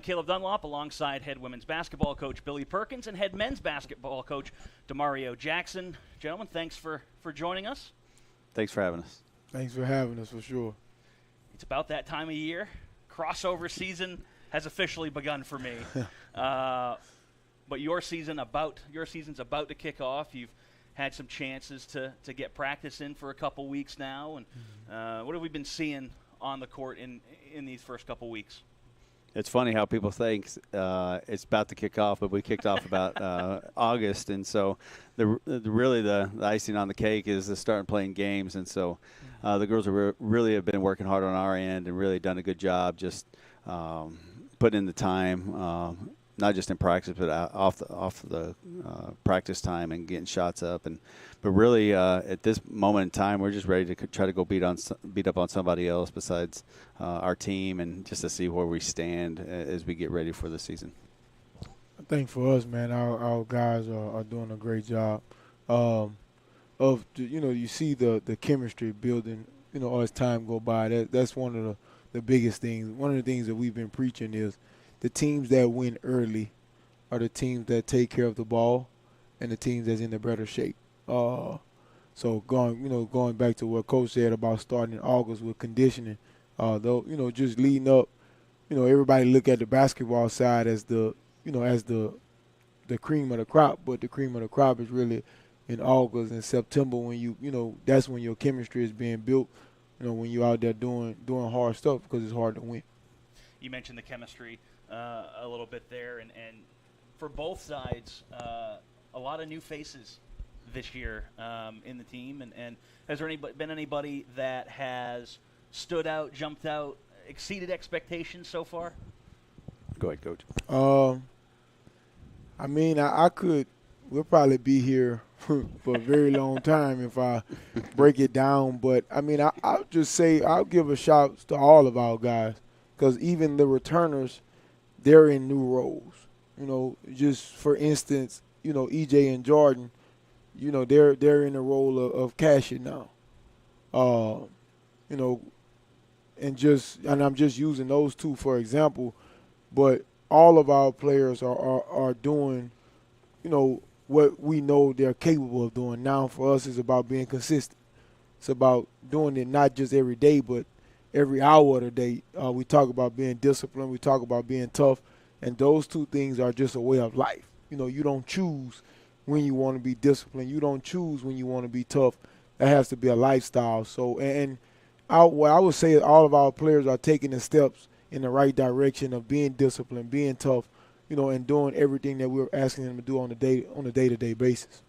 Caleb Dunlop alongside head women's basketball coach Billy Perkins and head men's basketball coach Dimario Jackson. Gentlemen, thanks for joining us. Thanks for having us. Thanks for having us, for sure. It's about that time of year. Crossover season has officially begun for me. But your season's about to kick off. You've had some chances to get practice in for a couple weeks now. And what have we been seeing on the court in these first couple weeks? It's funny how people think it's about to kick off, but we kicked off about August, and so the icing on the cake is starting playing games, and so the girls really have been working hard on our end and really done a good job just putting in the time, not just in practice but off the practice time and getting shots up, but really at this moment in time we're just ready to try to go beat up on somebody else besides our team, and just to see where we stand as we get ready for the season. I think for us, man, our guys are doing a great job. You see the chemistry building, as time go by. That's one of the biggest things. One of the things that we've been preaching is the teams that win early are the teams that take care of the ball and the teams that's in the better shape. So going back to what Coach said about starting in August with conditioning, just leading up, everybody look at the basketball side as the cream of the crop, but the cream of the crop is really in August and September when that's when your chemistry is being built, when you're out there doing hard stuff because it's hard to win. You mentioned the chemistry a little bit there, and for both sides, a lot of new faces this year in the team. And has there been anybody that has stood out, jumped out, exceeded expectations so far? Go ahead, Coach. We'll probably be here for a very long time if I break it down. But, I'll just say I'll give a shout to all of our guys because even the returners, they're in new roles. Just for instance, EJ and Jordan, they're in the role of cashier now. And I'm just using those two for example, but all of our players are doing, what we know they're capable of doing. Now for us it's about being consistent. It's about doing it not just every day, but every hour of the day. We talk about being disciplined. We talk about being tough. And those two things are just a way of life. You don't choose when you want to be disciplined. You don't choose when you want to be tough. That has to be a lifestyle. So, what I would say is all of our players are taking the steps in the right direction of being disciplined, being tough, and doing everything that we're asking them to do on a day-to-day basis.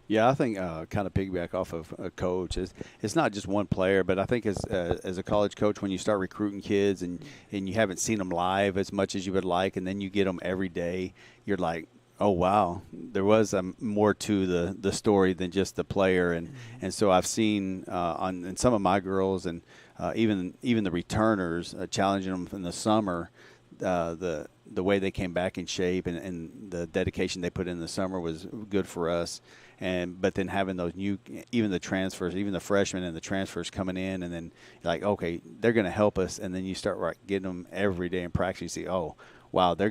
Yeah, I think kind of piggyback off of a coach. It's not just one player, but I think as a college coach, when you start recruiting kids and you haven't seen them live as much as you would like, and then you get them every day, you're like, oh, wow, there was more to the story than just the player. And so I've seen in some of my girls and even the returners challenging them in the summer, the way they came back in shape and the dedication they put in the summer was good for us. But then having those even the transfers, even the freshmen and the transfers coming in, and then like, okay, they're going to help us, and then you start getting them every day in practice. You see, oh, wow, they're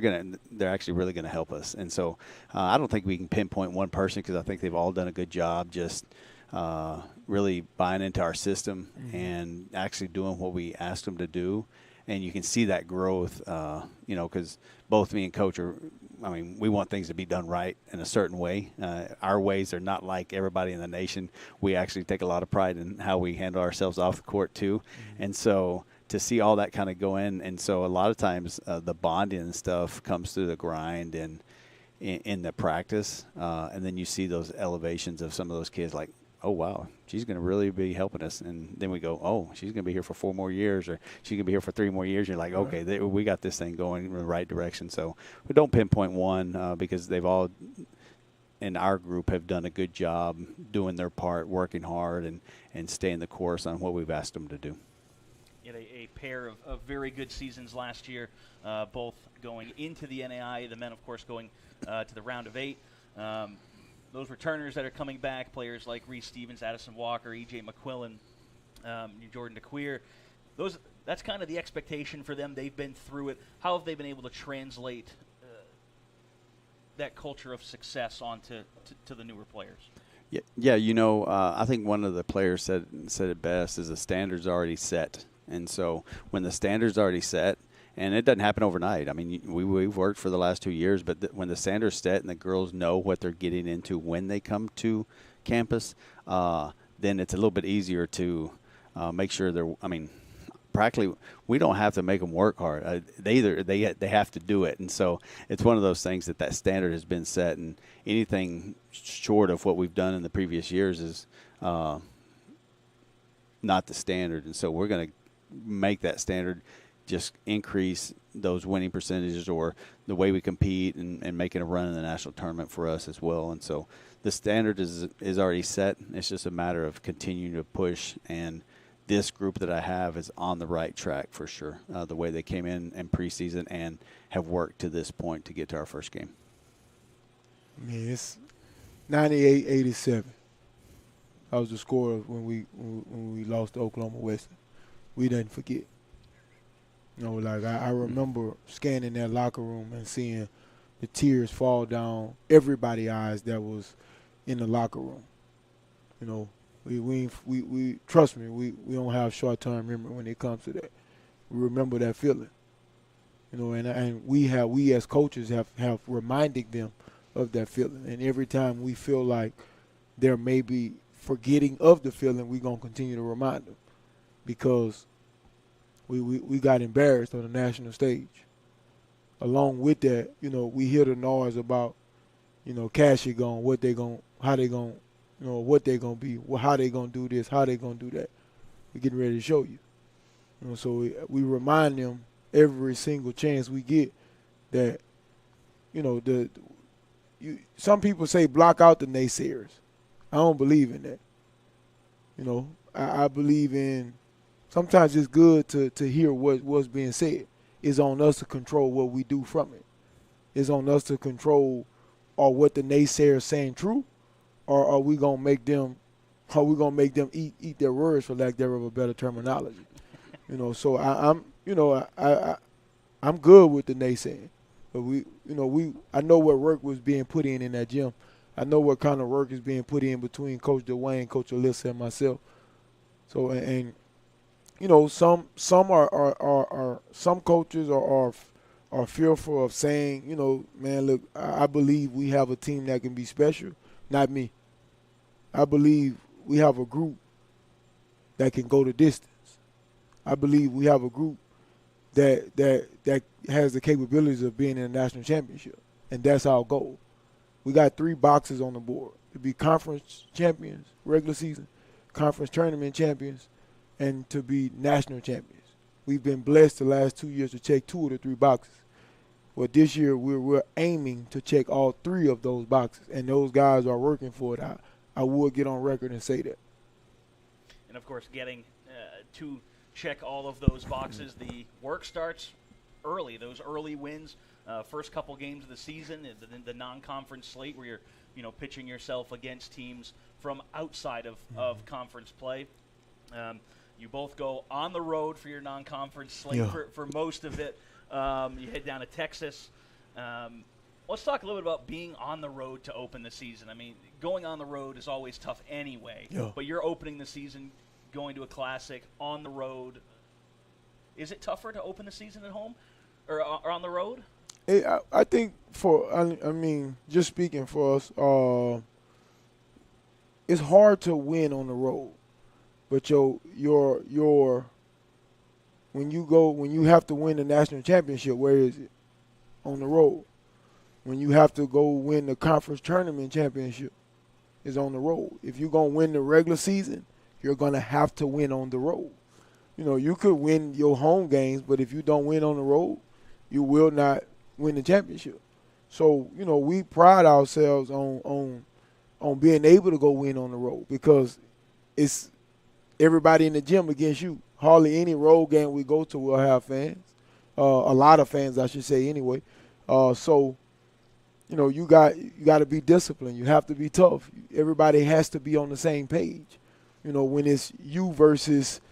actually really going to help us. And so I don't think we can pinpoint one person because I think they've all done a good job just really buying into our system and actually doing what we asked them to do. And you can see that growth, because both me and Coach we want things to be done right in a certain way. Our ways are not like everybody in the nation. We actually take a lot of pride in how we handle ourselves off the court too. And so to see all that kind of go in, and so a lot of times the bonding and stuff comes through the grind and in the practice, and then you see those elevations of some of those kids like, oh, wow, she's going to really be helping us. And then we go, oh, she's going to be here for 4 more years, or she's going to be here for 3 more years. You're like, okay, we got this thing going in the right direction. So we don't pinpoint one because they've all in our group have done a good job doing their part, working hard, and staying the course on what we've asked them to do. You had a pair of very good seasons last year, both going into the NAI, the men, of course, going to the round of 8. Those returners that are coming back, players like Reese Stevens, Addison Walker, E.J. McQuillan, Jordan DeQueer, those that's kind of the expectation for them. They've been through it. How have they been able to translate that culture of success onto to the newer players? Yeah. I think one of the players said it best is the standard's already set. And so when the standard's already set, and it doesn't happen overnight. I mean, we've worked for the last 2 years, but when the standard's set and the girls know what they're getting into when they come to campus, then it's a little bit easier to make sure practically we don't have to make them work hard. They have to do it. And so it's one of those things that standard has been set, and anything short of what we've done in the previous years is not the standard. And so we're going to make that standard just increase those winning percentages or the way we compete and making a run in the national tournament for us as well. And so the standard is already set. It's just a matter of continuing to push, and this group that I have is on the right track for sure, the way they came in preseason and have worked to this point to get to our first game. I mean, it's 98-87. That was the score when we lost to Oklahoma Western. We didn't forget. I remember scanning that locker room and seeing the tears fall down everybody's eyes that was in the locker room. We trust me, we don't have short-term memory when it comes to that. We remember that feeling. And we as coaches have reminded them of that feeling. And every time we feel like they're maybe forgetting of the feeling, we're going to continue to remind them, because we got embarrassed on the national stage. Along with that, we hear the noise about, Cassie gone, what they going, how they going, what they going to be, how they going to do this, how they going to do that. We're getting ready to show you. So we remind them every single chance we get that, some people say block out the naysayers. I don't believe in that. I believe in, sometimes it's good to hear what's being said. It's on us to control what we do from it. It's on us to control, or what the naysayers saying true, or are we gonna make them eat their words, for lack thereof a better terminology. So I'm good with the naysaying. But I know what work was being put in that gym. I know what kind of work is being put in between Coach Dwayne, Coach Alyssa, and myself. So some some coaches are fearful of saying, man, look, I believe we have a team that can be special. Not me. I believe we have a group that can go the distance. I believe we have a group that has the capabilities of being in a national championship, and that's our goal. We got 3 boxes on the board: to be conference champions, regular season, conference tournament champions, and to be national champions. We've been blessed the last 2 years to check 2 of the 3 boxes. Well, this year we're aiming to check all 3 of those boxes, and those guys are working for it. I would get on record and say that. And, of course, getting to check all of those boxes, the work starts early, those early wins, first couple games of the season, the non-conference slate where you're pitching yourself against teams from outside of conference play. You both go on the road for your non-conference slate for most of it. You head down to Texas. Let's talk a little bit about being on the road to open the season. I mean, going on the road is always tough anyway, but you're opening the season going to a classic on the road. Is it tougher to open the season at home or on the road? I think just speaking for us, it's hard to win on the road. But when you have to win the national championship, where is it? On the road. When you have to go win the conference tournament championship, it's on the road. If you're going to win the regular season, you're going to have to win on the road. You could win your home games, but if you don't win on the road, you will not win the championship. So, we pride ourselves on being able to go win on the road, because it's everybody in the gym against you. Hardly any road game we go to will have fans. A lot of fans, I should say, anyway. So, you got to be disciplined. You have to be tough. Everybody has to be on the same page. When it's you versus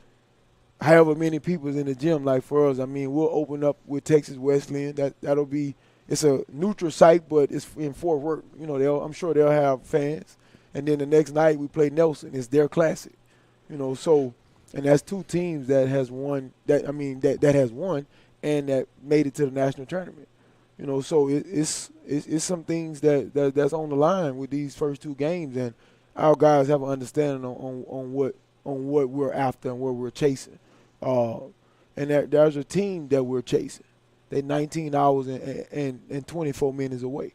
however many people's in the gym. Like for us, I mean, we'll open up with Texas Wesleyan. That'll be it's a neutral site, but it's in Fort Worth. You know, I'm sure they'll have fans. And then the next night we play Nelson. It's their classic. You know, so and that's two teams that has won. That has won and that made it to the national tournament. You know, so it's some things that's on the line with these first two games, and our guys have an understanding on what we're after and what we're chasing. And there's a team that we're chasing. They're 19 hours and 24 minutes away.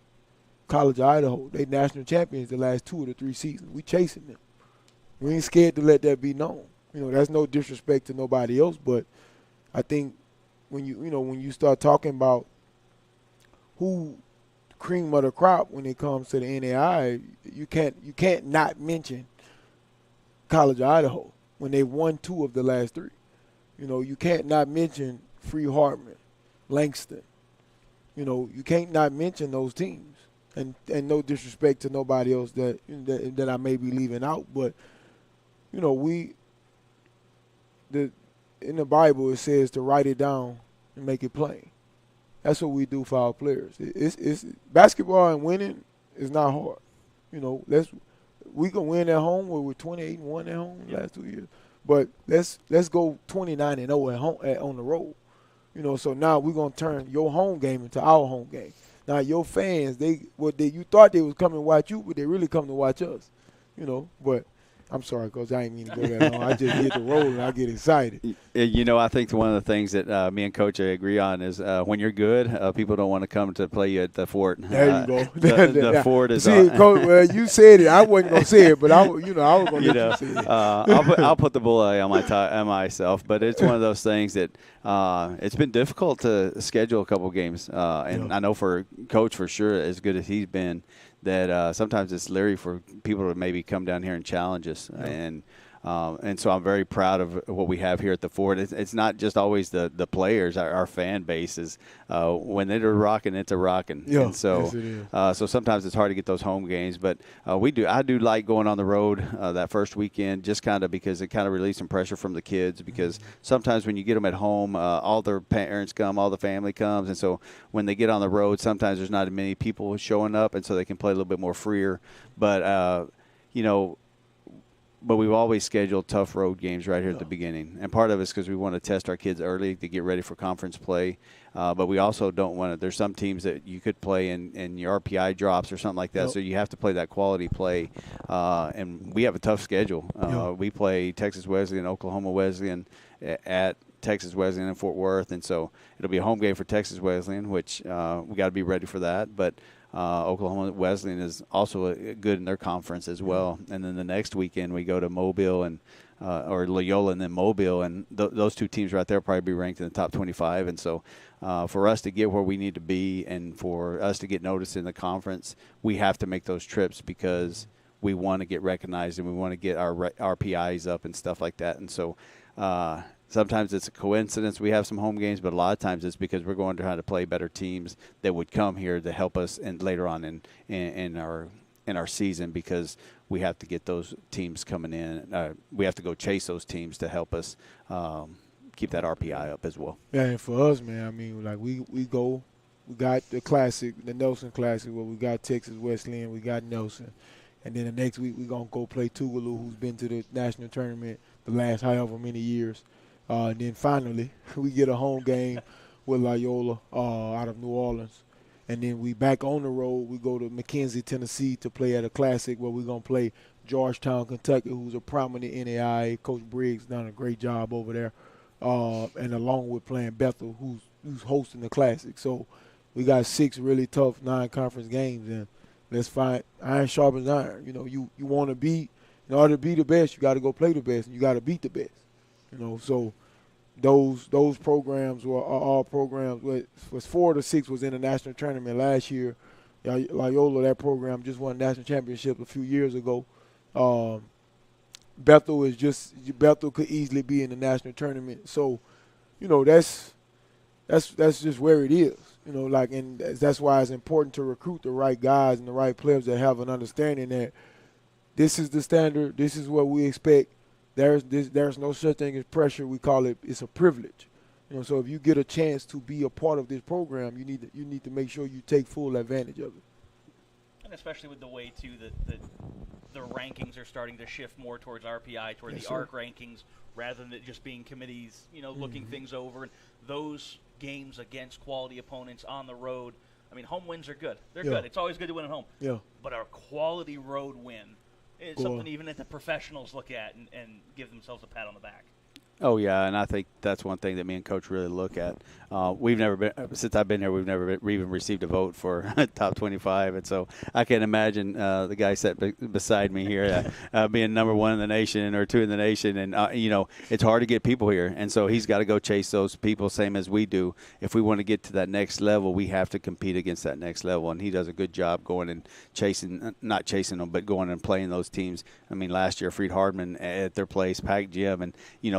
College of Idaho, they national champions the last 2 of the 3 seasons. We chasing them. We ain't scared to let that be known. You know, that's no disrespect to nobody else, but I think when you start talking about who cream of the crop when it comes to the NAI, you can't not mention College of Idaho when they won 2 of the last 3. You know, you can't not mention Free Hartman, Langston. You know, you can't not mention those teams. And no disrespect to nobody else that I may be leaving out, but you know, in the Bible it says to write it down and make it plain. That's what we do for our players. It's basketball and winning is not hard. You know, we can win at home where we're 28-1 at home the last 2 years, but let's go 29-0 at home on the road. You know, so now we're gonna turn your home game into our home game. Now your fans, you thought they was coming to watch you, but they really come to watch us. You know, but I'm sorry, Coach, I ain't mean to go that long. I just get the roll and I get excited. You know, I think one of the things that me and Coach agree on is when you're good, people don't want to come to play you at the Fort. There you go. The Fort is see, Coach, well, you said it. I wasn't going to say it, but I was going to let you say it. I'll put the bullseye on myself, but it's one of those things that it's been difficult to schedule a couple games. And I know for Coach, for sure, as good as he's been, that sometimes it's leery for people to maybe come down here and challenge us. Yeah. And so I'm very proud of what we have here at the Fort. It's not just always the players. Our fan base is when they're rocking, it's a rocking. Yeah, and so, yes, it is. So sometimes it's hard to get those home games. But I do like going on the road that first weekend just kind of because it kind of relieves some pressure from the kids because sometimes when you get them at home, all their parents come, all the family comes. And so when they get on the road, sometimes there's not as many people showing up, and so they can play a little bit more freer. But, but we've always scheduled tough road games right here at the beginning. And part of it is because we want to test our kids early to get ready for conference play. But we also don't want to – there's some teams that you could play in your RPI drops or something like that. So you have to play that quality play. And we have a tough schedule. We play Texas Wesleyan, Oklahoma Wesleyan at Texas Wesleyan in Fort Worth. And so it'll be a home game for Texas Wesleyan, which we got to be ready for that. But – Oklahoma Wesleyan is also good in their conference as well. And then the next weekend we go to Mobile or Loyola and then Mobile. And those two teams right there probably be ranked in the top 25. And so for us to get where we need to be and for us to get noticed in the conference, we have to make those trips because we want to get recognized and we want to get our RPIs up and stuff like that. And so sometimes it's a coincidence we have some home games, but a lot of times it's because we're going to try to play better teams that would come here to help us and later on in our season because we have to get those teams coming in. We have to go chase those teams to help us keep that RPI up as well. Yeah, and for us, man, I mean, like we got the Classic, the Nelson Classic, where we got Texas Wesleyan, we got Nelson. And then the next week we're going to go play Tougaloo, who's been to the national tournament the last however many years. And then finally, we get a home game with Loyola out of New Orleans. And then we back on the road. We go to McKenzie, Tennessee to play at a Classic where we're going to play Georgetown, Kentucky, who's a prominent NAIA. Coach Briggs done a great job over there. And along with playing Bethel, who's hosting the Classic. So we got 6 really tough non-conference games. And let's find iron sharpens iron. You know, you want to be, in order to be the best, you got to go play the best, and you got to beat the best. You know, so those programs are all programs. Was 4 of the 6 was in the national tournament last year. Loyola, that program just won a national championship a few years ago. Bethel could easily be in the national tournament. So, you know, that's just where it is. You know, like, and that's why it's important to recruit the right guys and the right players that have an understanding that this is the standard, this is what we expect. there's no such thing as pressure. We call it's a privilege. So if you get a chance to be a part of this program, you need to make sure you take full advantage of it. And especially with the way too that the rankings are starting to shift more towards RPI, toward the ARC rankings, rather than it just being committees, looking things over. And those games against quality opponents on the road, I mean, home wins are good. They're good. It's always good to win at home. Yeah. But a quality road win is something even that the professionals look at and give themselves a pat on the back. Oh, yeah, and I think that's one thing that me and Coach really look at. We've never been – since I've been here, we've never even received a vote for top 25. And so I can't imagine the guy sitting beside me here being number one in the nation or two in the nation. And, it's hard to get people here. And so he's got to go chase those people, same as we do. If we want to get to that next level, we have to compete against that next level. And he does a good job going and not chasing them, but going and playing those teams. I mean, last year, Freed Hardman at their place, packed gym, and,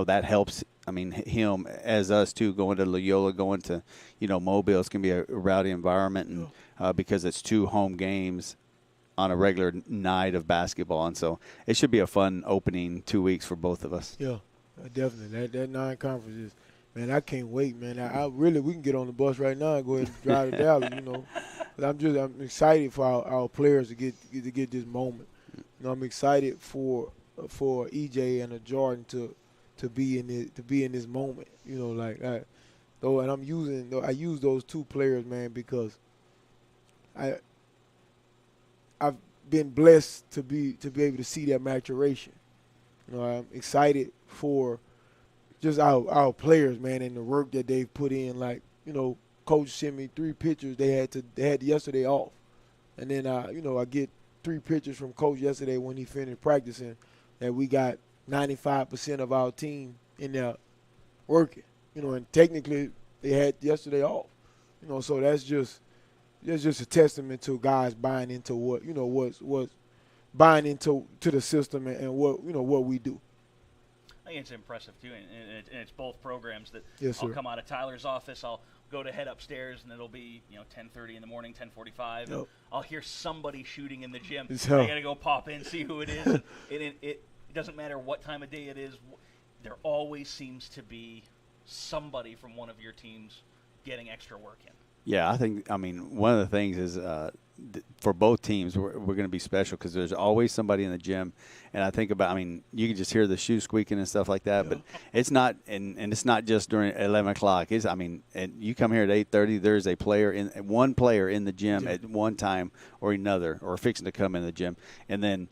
that helps. I mean, him as us too, going to Loyola, going to, Mobile, it's going to be a rowdy environment, and because it's 2 home games on a regular night of basketball, and so it should be a fun opening 2 weeks for both of us. Yeah, definitely. That non-conference is, man, I can't wait, man. I really, we can get on the bus right now and go ahead and drive to Dallas, But I'm excited for our players to get this moment. I'm excited for EJ and Jordan to be in this moment, and I use those 2 players, man, because I've been blessed to be able to see that maturation. I'm excited for just our players, man, and the work that they've put in. Like, Coach sent me 3 pictures. They had yesterday off, and then I get 3 pictures from Coach yesterday when he finished practicing that we got 95% of our team in there working, and technically they had yesterday off, so that's just a testament to guys buying into what's buying into the system and what we do. I think it's impressive too, and it's both programs that yes, I'll sir. come out of Tyler's office, I'll go to head upstairs, and it'll be 10:30 in the morning, 10:45. Yep. I'll hear somebody shooting in the gym. So, I gotta go pop in, see who it is. And it doesn't matter what time of day it is. There always seems to be somebody from one of your teams getting extra work in. Yeah, I mean, one of the things is for both teams, we're going to be special because there's always somebody in the gym. And I think about, you can just hear the shoes squeaking and stuff like that, but it's not, and it's not just during 11 o'clock. And you come here at 8:30, there's one player in the gym at one time or another, or fixing to come in the gym. And then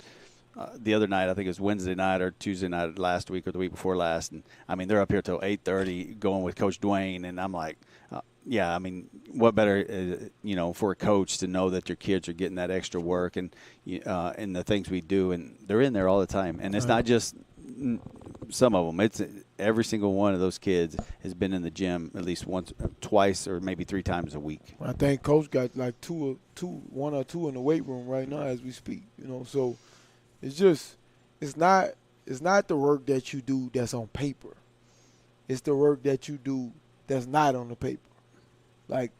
the other night, I think it was Wednesday night or Tuesday night last week or the week before last, and they're up here till 8:30 going with Coach Dwayne, and I'm like, what better, for a coach to know that your kids are getting that extra work and the things we do, and they're in there all the time, and it's not just some of them. It's every single one of those kids has been in the gym at least once, twice, or maybe 3 times a week. I think Coach got like one or two in the weight room right now as we speak. So. It's not the work that you do that's on paper. It's the work that you do that's not on the paper. Like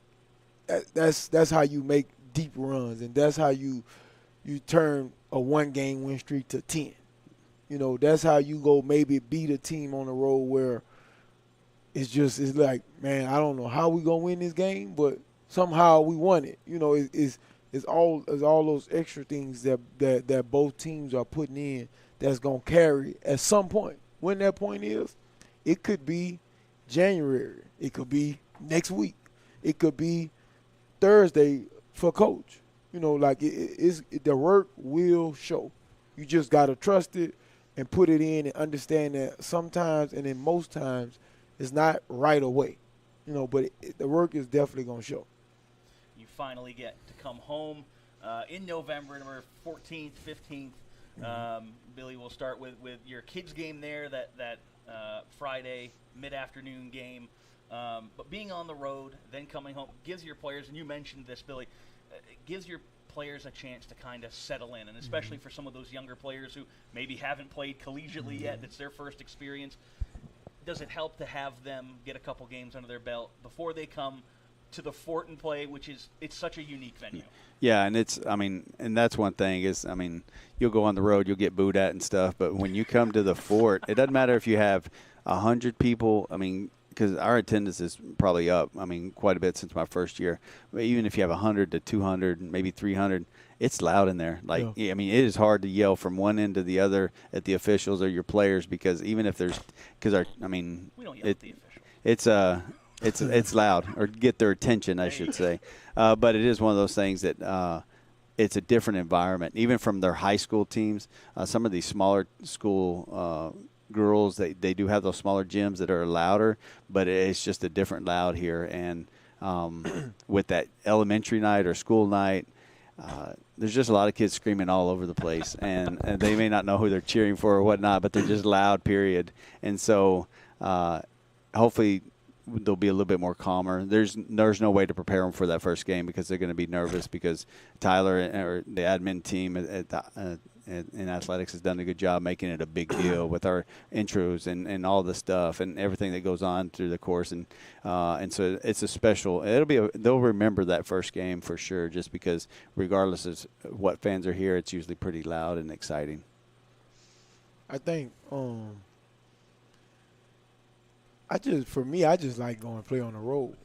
that's how you make deep runs, and that's how you turn a 1-game win streak to 10. That's how you go maybe beat a team on the road where it's like, man, I don't know how we gonna win this game, but somehow we won it. It's all those extra things that both teams are putting in that's going to carry at some point. When that point is, it could be January. It could be next week. It could be Thursday for Coach. The work will show. You just got to trust it and put it in and understand that sometimes, and then most times, it's not right away. But the work is definitely going to show. You finally get to come home in November 14th, 15th. Billy, we'll start with your kids' game there, that Friday mid-afternoon game. But being on the road, then coming home, gives your players, and you mentioned this, Billy, gives your players a chance to kind of settle in, and especially for some of those younger players who maybe haven't played collegiately yet, it's their first experience. Does it help to have them get a couple games under their belt before they come to the Fort and play, it's such a unique venue. Yeah, and and that's one thing is, you'll go on the road, you'll get booed at and stuff, but when you come to the Fort, it doesn't matter if you have 100 people. Because our attendance is probably up, quite a bit since my first year. But even if you have 100 to 200, maybe 300, it's loud in there. It is hard to yell from one end to the other at the officials or your players, because even if there's – because we don't yell at the officials. It's loud, or get their attention, I should say. But it is one of those things that it's a different environment. Even from their high school teams, some of these smaller school girls, they do have those smaller gyms that are louder, but it's just a different loud here. And with that elementary night or school night, there's just a lot of kids screaming all over the place, and they may not know who they're cheering for or whatnot, but they're just loud, period. And so hopefully they'll be a little bit more calmer. There's no way to prepare them for that first game, because they're going to be nervous, because Tyler or the admin team in athletics has done a good job making it a big deal with our intros and all the stuff and everything that goes on through the course, and so it's a special. They'll remember that first game for sure, just because regardless of what fans are here, it's usually pretty loud and exciting. I think I just like going to play on the road.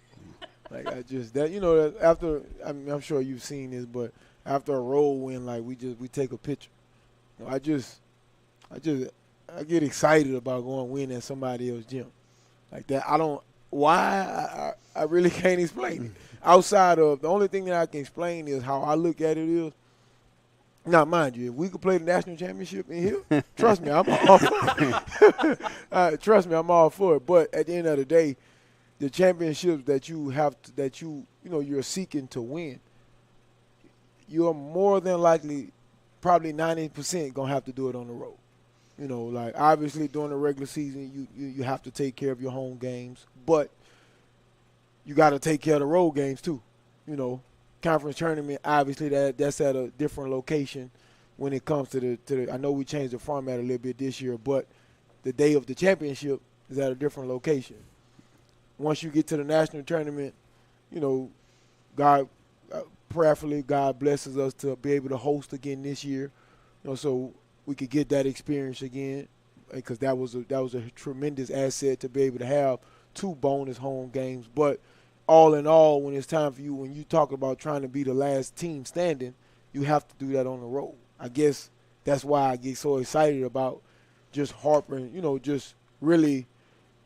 After I'm sure you've seen this, but after a road win, we take a picture. I get excited about going win at somebody else's gym like that. I really can't explain it. Outside of the only thing that I can explain is how I look at it is. Now, mind you, if we could play the national championship in here, trust me, I'm all for it. Trust me, I'm all for it. But at the end of the day, the championships that you're seeking to win, you're more than likely, probably 90% gonna have to do it on the road. Obviously during the regular season, you have to take care of your home games, but you got to take care of the road games too. Conference tournament, obviously that's at a different location when it comes to the. I know we changed the format a little bit this year, but the day of the championship is at a different location. Once you get to the national tournament, God. Prayerfully, God blesses us to be able to host again this year, so we could get that experience again, because that was a tremendous asset to be able to have 2 bonus home games. But all in all, when it's time for you, when you talk about trying to be the last team standing, you have to do that on the road. I guess that's why I get so excited about just harping, just really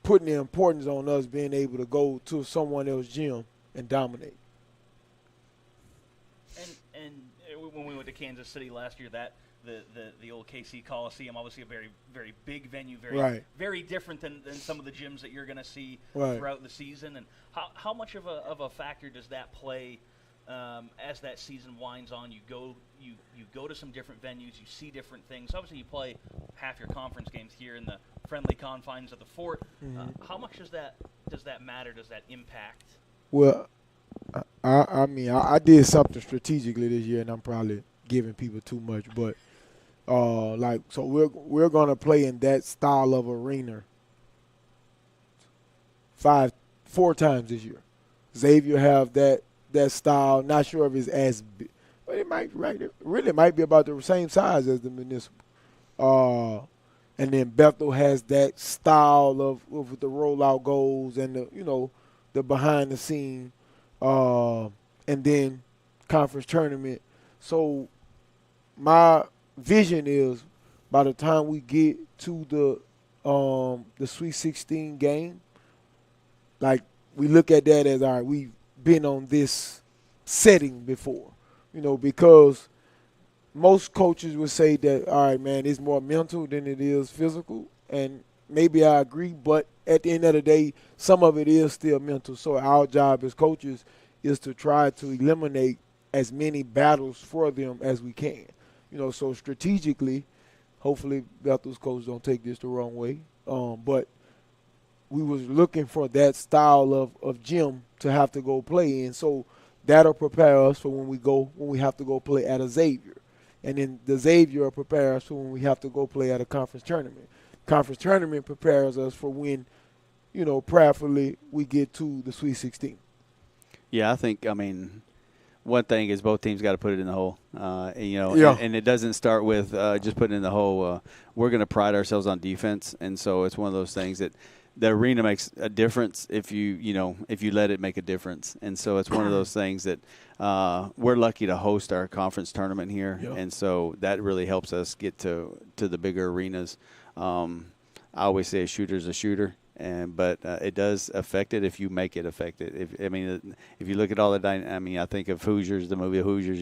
putting the importance on us being able to go to someone else's gym and dominate. And when we went to Kansas City last year, that the old KC Coliseum, obviously a very, very big venue, very different than some of the gyms that you're going to see throughout the season. And how much of a factor does that play as that season winds on? You go to some different venues, you see different things. Obviously, you play half your conference games here in the friendly confines of the Fort. Mm-hmm. How much does that matter? Does that impact? Well, I did something strategically this year, and I'm probably giving people too much, but so we're gonna play in that style of arena 4 times this year. Xavier have that style. Not sure if it's as big, but it might really might be about the same size as the municipal. And then Bethel has that style of the rollout goals and the behind the scene. And then conference tournament. So my vision is by the time we get to the Sweet 16 game, we look at that as, all right, we've been on this setting before, because most coaches would say that, all right, man, it's more mental than it is physical. And maybe I agree, but at the end of the day, some of it is still mental. So our job as coaches is to try to eliminate as many battles for them as we can. So strategically, hopefully Bethel's coach don't take this the wrong way, but we was looking for that style of gym to have to go play in. So that'll prepare us for when we have to go play at a Xavier. And then the Xavier will prepare us for when we have to go play at a conference tournament. Conference tournament prepares us for when, prayerfully we get to the Sweet 16. Yeah, I think, one thing is both teams got to put it in the hole. Yeah. And it doesn't start with just putting it in the hole. We're going to pride ourselves on defense, and so it's one of those things that the arena makes a difference if you let it make a difference. And so it's one of those things that we're lucky to host our conference tournament here, and so that really helps us get to the bigger arenas. I always say a shooter's a shooter. But it does affect it if you make it affect it. If you look at all the I think of Hoosiers, the movie Hoosiers.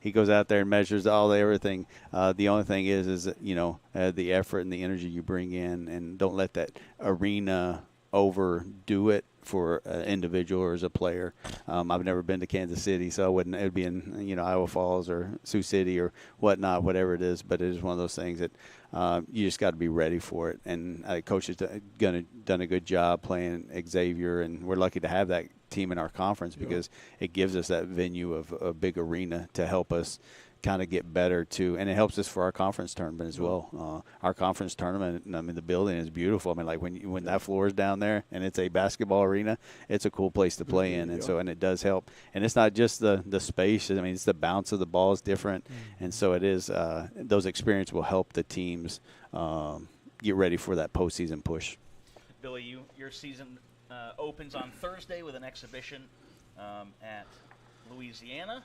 He goes out there and measures everything. The only thing is the effort and the energy you bring in, and don't let that arena overdo it for an individual or as a player. I've never been to Kansas City, so it would be in Iowa Falls or Sioux City or whatnot, whatever it is. But it is one of those things that you just got to be ready for it. And Coach has done a good job playing Xavier, and we're lucky to have that team in our conference because it gives us that venue of a big arena to help us kind of get better too, and it helps us for our conference tournament as well. Our conference tournament, the building is beautiful. When that floor is down there and it's a basketball arena, it's a cool place to play in, and it does help. And it's not just the space. It's the bounce of the ball is different, and so it is. Those experiences will help the teams get ready for that postseason push. Billy, your season opens on Thursday with an exhibition at Louisiana.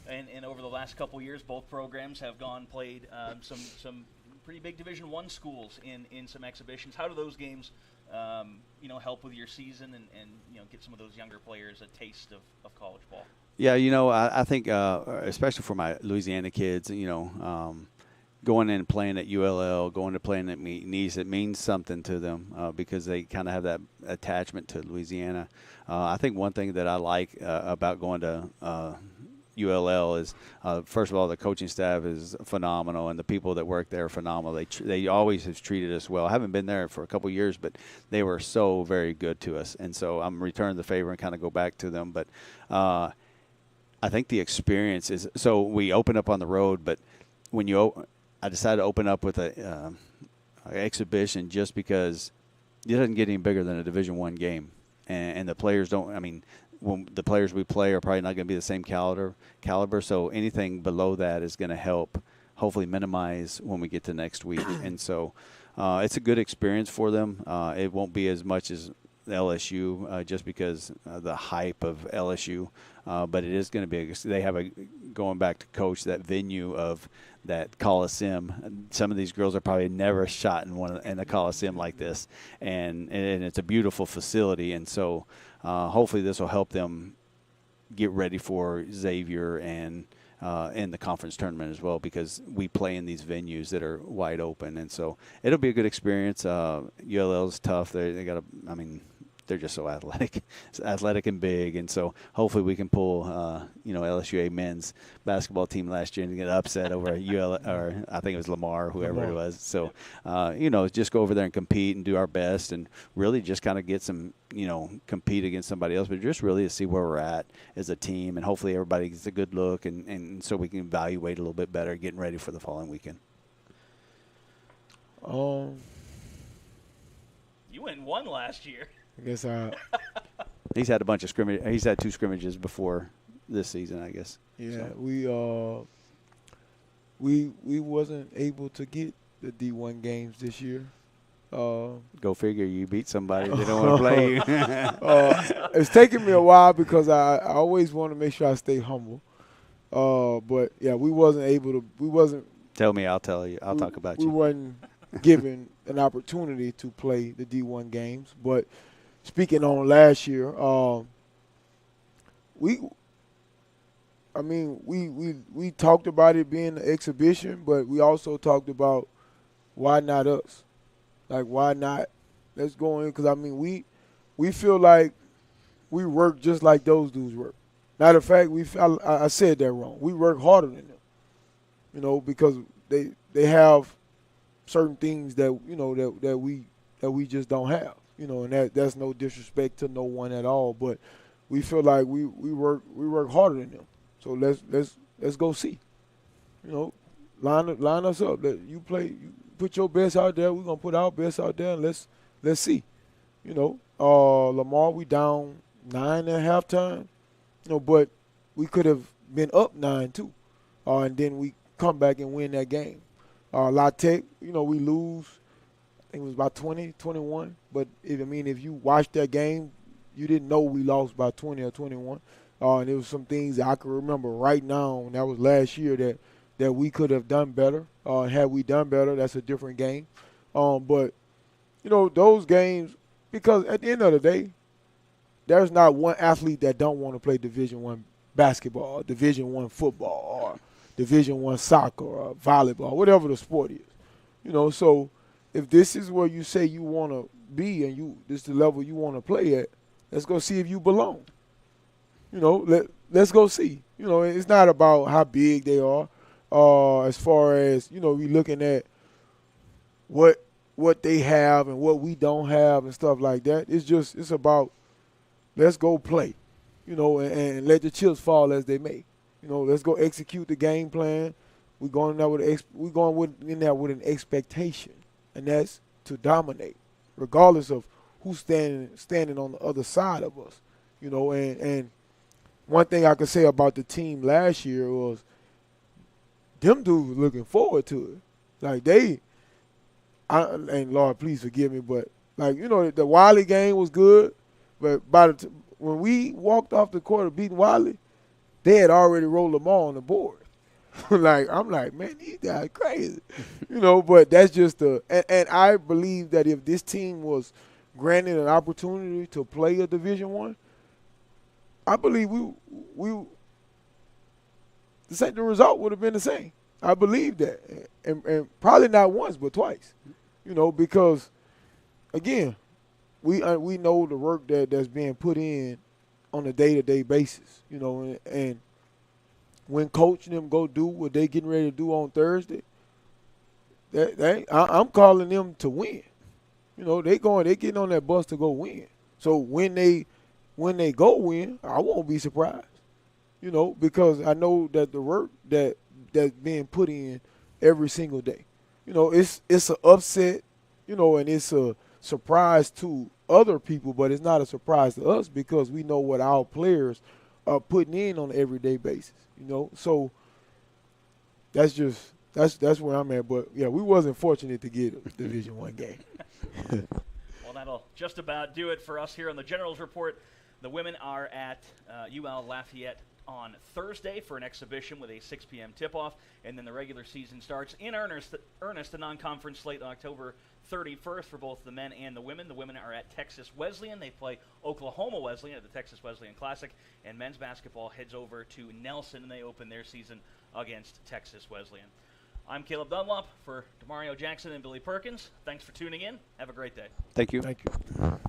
And over the last couple of years, both programs have played some pretty big Division I schools in some exhibitions. How do those games, help with your season and get some of those younger players a taste of college ball? Yeah, I think especially for my Louisiana kids, going in and playing at ULL, going to playing at McNeese, it means something to them because they kind of have that attachment to Louisiana. I think one thing that I like about going to ULL is, first of all, the coaching staff is phenomenal, and the people that work there are phenomenal. They always have treated us well. I haven't been there for a couple of years, but they were so very good to us. And so I'm returning the favor and kind of go back to them. But I think the experience is – so we open up on the road, but when I decided to open up with an exhibition just because it doesn't get any bigger than a Division I game. And the players don't – when the players we play are probably not going to be the same caliber, so anything below that is going to help hopefully minimize when we get to next week. And so it's a good experience for them. It won't be as much as LSU just because the hype of LSU, but it is going to be they have going back to coach, that venue of that Coliseum. Some of these girls are probably never shot in a Coliseum like this, and it's a beautiful facility. And so hopefully this will help them get ready for Xavier and in the conference tournament as well, because we play in these venues that are wide open. And so it'll be a good experience. ULL is tough. They got they're just so athletic and big, and so hopefully we can pull, LSUA men's basketball team last year and get upset over UL, or I think it was Lamar, whoever it was. So, just go over there and compete and do our best, and really just kind of get some, compete against somebody else, but just really to see where we're at as a team, and hopefully everybody gets a good look, and so we can evaluate a little bit better, getting ready for the following weekend. You went and won last year. I guess he's had a bunch of scrimmage. He's had 2 scrimmages before this season, I guess. Yeah, so. we wasn't able to get the D1 games this year. Go figure. You beat somebody. They don't want to play you. It's taken me a while because I always want to make sure I stay humble. But yeah, we wasn't able to. We wasn't. Tell me, I'll tell you. I'll talk about you. We wasn't given an opportunity to play the D1 games, but. Speaking on last year, we talked about it being an exhibition, but we also talked about why not us? Like, why not? Let's go in, because we feel like we work just like those dudes work. Matter of fact, I said that wrong. We work harder than them, because they have certain things that that we just don't have. And that's no disrespect to no one at all, but we feel like we work harder than them. So let's go see. Line us up. You put your best out there. We're gonna put our best out there, and let's see. Lamar, we down 9 at halftime. But we could have been up 9 too, and then we come back and win that game. La Tech, we lose. I think it was about 20, 21. But if you watched that game, you didn't know we lost by 20 or 21. And there was some things that I can remember right now, and that was last year, that we could have done better. Had we done better, that's a different game. But those games, because at the end of the day, there's not one athlete that don't want to play Division I basketball, or Division I football, or Division I soccer, or volleyball, whatever the sport is. So if this is where you say you want to be and this is the level you want to play at, let's go see if you belong. Let's go see. It's not about how big they are, as far as, we looking at what they have and what we don't have and stuff like that. It's about let's go play, and let the chips fall as they may. Let's go execute the game plan. We're going in there with an expectation, and that's to dominate, regardless of who's standing on the other side of us. And one thing I could say about the team last year was them dudes were looking forward to it. Like and Lord, please forgive me, but the Wiley game was good, but when we walked off the court of beating Wiley, they had already rolled them all on the board. I'm like, man, these guys crazy. But that's just and I believe that if this team was granted an opportunity to play a Division I believe the result would have been the same. I believe that, and probably not once but twice. Because again, we know the work that's being put in on a day-to-day basis. And when coach and them go do what they getting ready to do on Thursday, I'm calling them to win. They getting on that bus to go win. So when they go win, I won't be surprised. Because I know that the work that's being put in every single day. It's an upset, and it's a surprise to other people, but it's not a surprise to us because we know what our players are putting in on an everyday basis. So that's where I'm at. But yeah, we wasn't fortunate to get a Division I game. Well, that'll just about do it for us here on the Generals Report. The women are at UL Lafayette on Thursday for an exhibition with a 6 p.m. tip-off, and then the regular season starts in earnest, the non-conference slate on October 31st for both the men and the women. The women are at Texas Wesleyan. They play Oklahoma Wesleyan at the Texas Wesleyan Classic, and men's basketball heads over to Nelson, and they open their season against Texas Wesleyan. I'm Caleb Dunlop for Dimario Jackson and Billy Perkins. Thanks for tuning in. Have a great day. Thank you. Thank you.